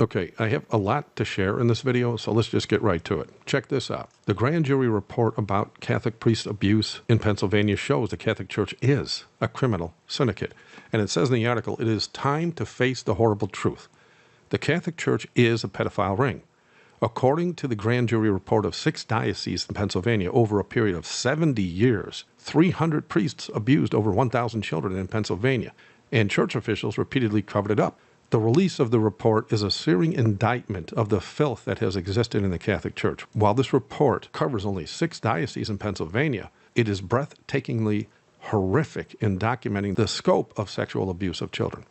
Okay, I have a lot to share in this video, so let's just get right to it. Check this out. The grand jury report about Catholic priest abuse in Pennsylvania shows the Catholic Church is a criminal syndicate. And it says in the article, it is time to face the horrible truth. The Catholic Church is a pedophile ring. According to the grand jury report of 6 dioceses in Pennsylvania over a period of 70 years, 300 priests abused over 1,000 children in Pennsylvania, and church officials repeatedly covered it up. The release of the report is a searing indictment of the filth that has existed in the Catholic Church. While this report covers only 6 dioceses in Pennsylvania, it is breathtakingly horrific in documenting the scope of sexual abuse of children.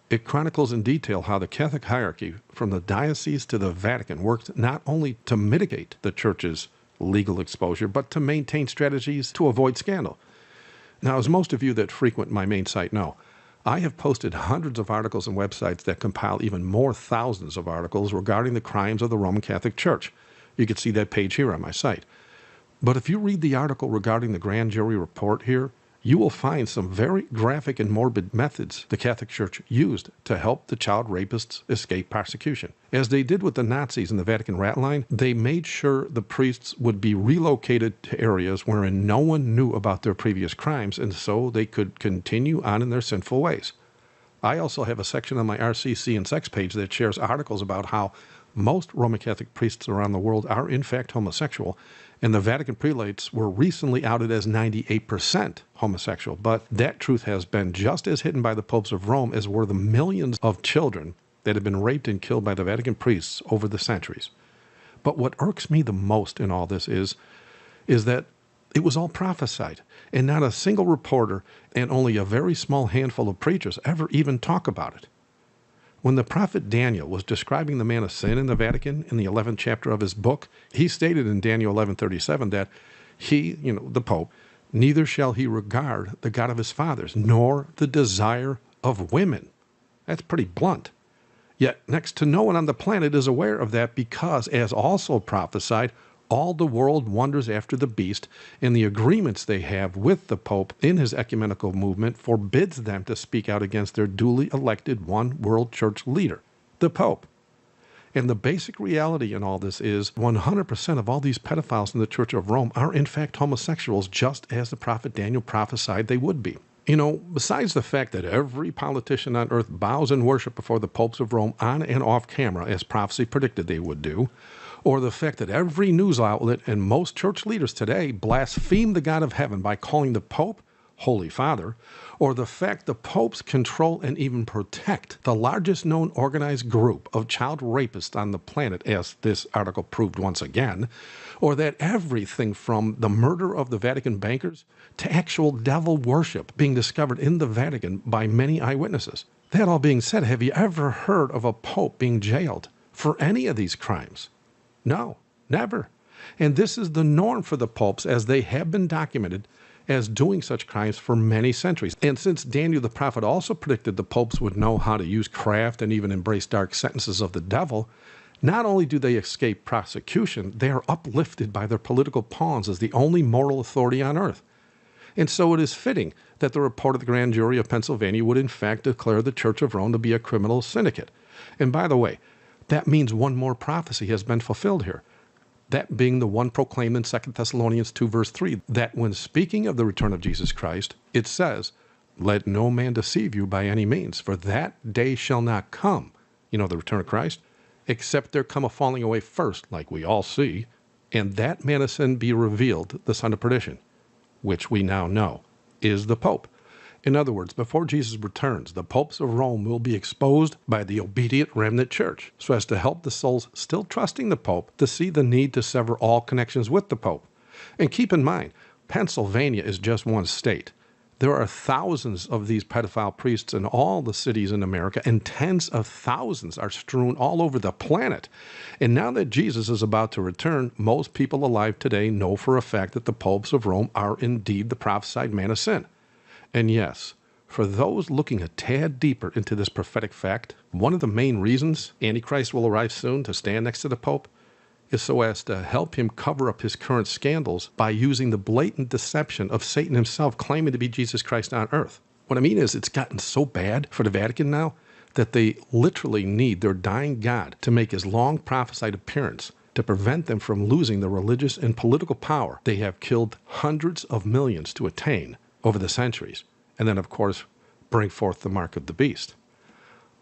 It chronicles in detail how the Catholic hierarchy, from the diocese to the Vatican, worked not only to mitigate the Church's legal exposure, but to maintain strategies to avoid scandal. Now, as most of you that frequent my main site know, I have posted hundreds of articles and websites that compile even more thousands of articles regarding the crimes of the Roman Catholic Church. You can see that page here on my site. But if you read the article regarding the grand jury report here, you will find some very graphic and morbid methods the Catholic Church used to help the child rapists escape prosecution. As they did with the Nazis in the Vatican rat line, they made sure the priests would be relocated to areas wherein no one knew about their previous crimes, and so they could continue on in their sinful ways. I also have a section on my RCC and sex page that shares articles about how most Roman Catholic priests around the world are in fact homosexual, and the Vatican prelates were recently outed as 98% homosexual. But that truth has been just as hidden by the popes of Rome as were the millions of children that have been raped and killed by the Vatican priests over the centuries. But what irks me the most in all this is that it was all prophesied, and not a single reporter and only a very small handful of preachers ever even talk about it. When the prophet Daniel was describing the man of sin in the Vatican in the 11th chapter of his book, he stated in Daniel 11:37 that he, the Pope, neither shall he regard the God of his fathers, nor the desire of women. That's pretty blunt. Yet next to no one on the planet is aware of that because, as also prophesied, all the world wonders after the beast, and the agreements they have with the Pope in his ecumenical movement forbids them to speak out against their duly elected one world church leader, the Pope. And the basic reality in all this is 100% of all these pedophiles in the Church of Rome are in fact homosexuals, just as the prophet Daniel prophesied they would be. Besides the fact that every politician on earth bows in worship before the popes of Rome on and off camera, as prophecy predicted they would do, or the fact that every news outlet and most church leaders today blaspheme the God of heaven by calling the Pope Holy Father, or the fact the popes control and even protect the largest known organized group of child rapists on the planet, as this article proved once again, or that everything from the murder of the Vatican bankers to actual devil worship being discovered in the Vatican by many eyewitnesses. That all being said, have you ever heard of a pope being jailed for any of these crimes? No, never. And this is the norm for the popes, as they have been documented as doing such crimes for many centuries. And since Daniel the prophet also predicted the popes would know how to use craft and even embrace dark sentences of the devil, not only do they escape prosecution, they are uplifted by their political pawns as the only moral authority on earth. And so it is fitting that the report of the grand jury of Pennsylvania would in fact declare the Church of Rome to be a criminal syndicate. And by the way, that means one more prophecy has been fulfilled here. That being the one proclaimed in 2 Thessalonians 2 verse 3, that when speaking of the return of Jesus Christ, it says, "Let no man deceive you by any means, for that day shall not come," the return of Christ, "except there come a falling away first, like we all see, and that man of sin be revealed, the son of perdition," which we now know is the Pope. In other words, before Jesus returns, the popes of Rome will be exposed by the obedient remnant church, so as to help the souls still trusting the Pope to see the need to sever all connections with the Pope. And keep in mind, Pennsylvania is just one state. There are thousands of these pedophile priests in all the cities in America, and tens of thousands are strewn all over the planet. And now that Jesus is about to return, most people alive today know for a fact that the popes of Rome are indeed the prophesied man of sin. And yes, for those looking a tad deeper into this prophetic fact, one of the main reasons Antichrist will arrive soon to stand next to the Pope is so as to help him cover up his current scandals by using the blatant deception of Satan himself claiming to be Jesus Christ on earth. What I mean is, it's gotten so bad for the Vatican now that they literally need their dying God to make his long prophesied appearance to prevent them from losing the religious and political power they have killed hundreds of millions to attain over the centuries, and then, of course, bring forth the mark of the beast.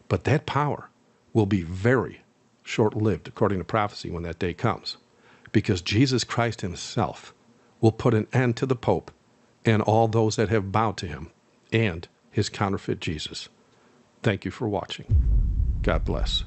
But that power will be very short-lived, according to prophecy, when that day comes, because Jesus Christ himself will put an end to the Pope and all those that have bowed to him and his counterfeit Jesus. Thank you for watching. God bless.